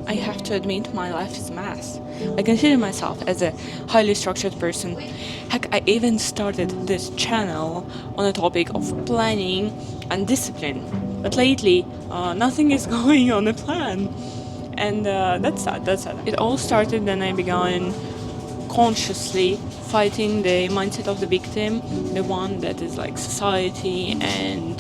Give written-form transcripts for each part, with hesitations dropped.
I have to admit my life is a mess. I consider myself as a highly structured person. Heck, I even started this channel on the topic of planning and discipline. But lately, nothing is going on a plan. And that's sad, that's sad. It all started when I began consciously fighting the mindset of the victim, the one that is like society and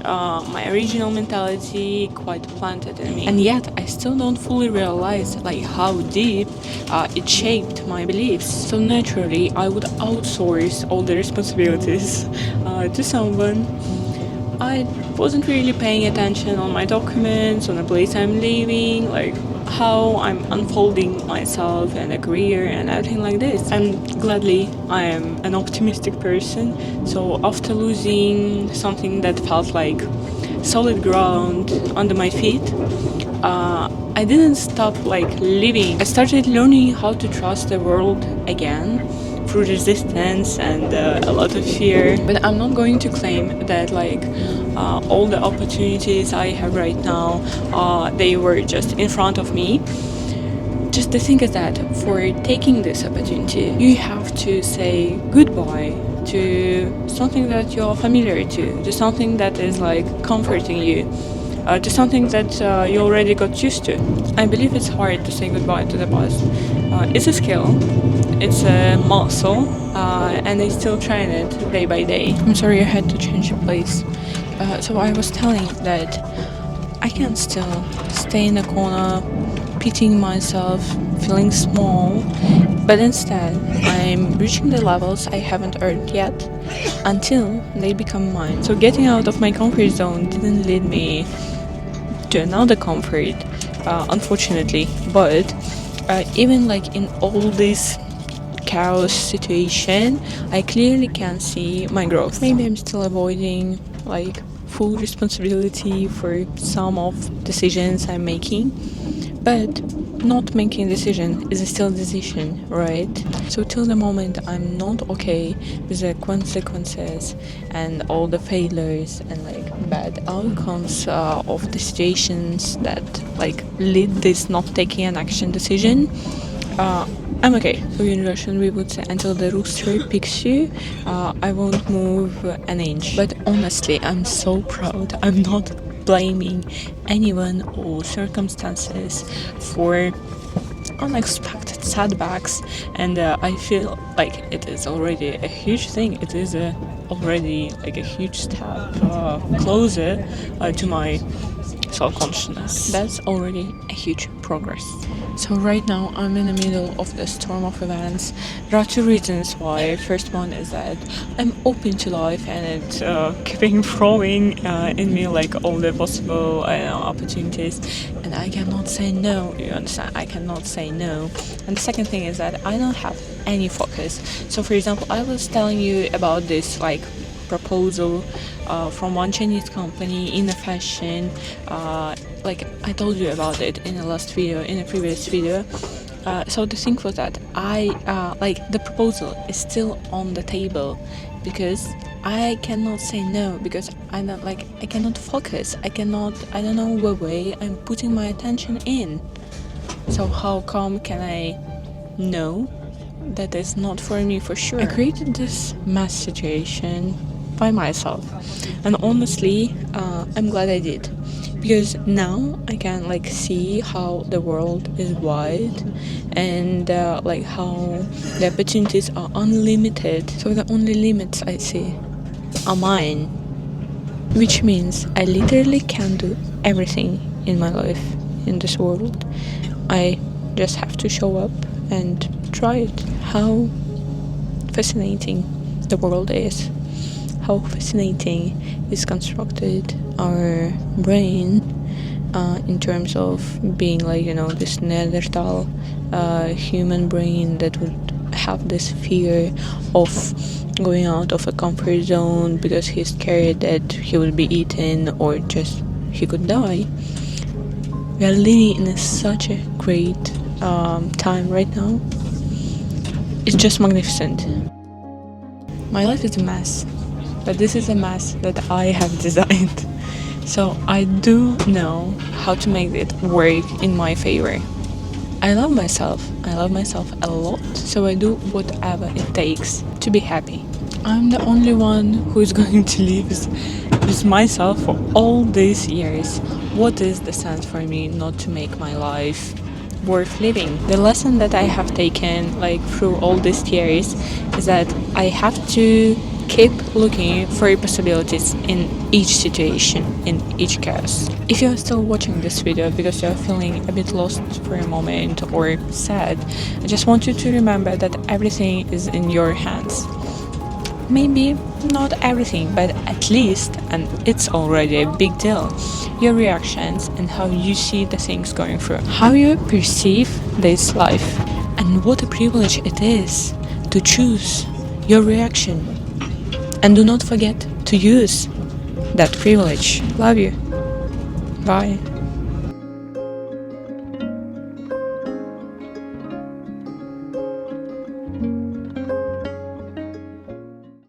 my original mentality quite planted in me. And yet I still don't fully realize like how deep it shaped my beliefs. So naturally I would outsource all the responsibilities to someone. I wasn't really paying attention on my documents, on the place I'm leaving, like how I'm unfolding myself and a career and everything like this. And gladly, I am an optimistic person. So after losing something that felt like solid ground under my feet, I didn't stop like living. I started learning how to trust the world again through resistance and a lot of fear. But I'm not going to claim that like all the opportunities I have right now, they were just in front of me. Just the thing is that for taking this opportunity, you have to say goodbye to something that you're familiar to something that is like comforting you, to something that you already got used to. I believe it's hard to say goodbye to the past. It's a skill, it's a muscle, and I still train it day by day. I'm sorry I had to change the place. So I was telling that I can still stay in the corner, pitying myself, feeling small, but instead I'm reaching the levels I haven't earned yet until they become mine. So getting out of my comfort zone didn't lead me to another comfort, unfortunately, but even like in all this chaos situation, I clearly can see my growth. Maybe I'm still avoiding like full responsibility for some of decisions I'm making, but not making a decision is still a decision, right? So till the moment I'm not okay with the consequences and all the failures and like bad outcomes of the situations that like lead this not taking an action decision, I'm okay. So in Russian we would say until the rooster picks you, I won't move an inch. But honestly, I'm so proud. I'm not blaming anyone or circumstances for unexpected setbacks, and I feel like it is already a huge thing. It is already like a huge step closer to my self-consciousness. That's already a huge progress. So right now I'm in the middle of the storm of events. There are two reasons why. First one is that I'm open to life and it's keeping throwing in me like all the possible opportunities, and I cannot say no. You understand? I cannot say no. And the second thing is that I don't have any focus. So for example, I was telling you about this like proposal from one Chinese company in the fashion. Like I told you about it in the last video, in a previous video. So the thing was that I like the proposal is still on the table because I cannot say no, because I cannot focus. I don't know what way I'm putting my attention in. So how come can I know that is not for me for sure? I created this mess situation by myself, and honestly I'm glad I did, because now I can like see how the world is wide and like how the opportunities are unlimited. So the only limits I see are mine, which means I literally can do everything in my life in this world. I just have to show up and try it. How fascinating the world is, how fascinating is constructed our brain in terms of being like, you know, this Neanderthal human brain that would have this fear of going out of a comfort zone because he's scared that he will be eaten or just he could die. We are living in such a great time right now. It's just magnificent. My life is a mess, but this is a mess that I have designed. So I do know how to make it work in my favor. I love myself. I love myself a lot. So I do whatever it takes to be happy. I'm the only one who is going to live with myself for all these years. What is the sense for me not to make my life worth living? The lesson that I have taken through all these years is that I have to keep looking for possibilities in each situation, in each case. If you're still watching this video because you're feeling a bit lost for a moment or sad, I just want you to remember that everything is in your hands. Maybe not everything, but at least, and it's already a big deal, your reactions and how you see the things going through, how you perceive this life, and what a privilege it is to choose your reaction. And do not forget to use that privilege. Love you. Bye.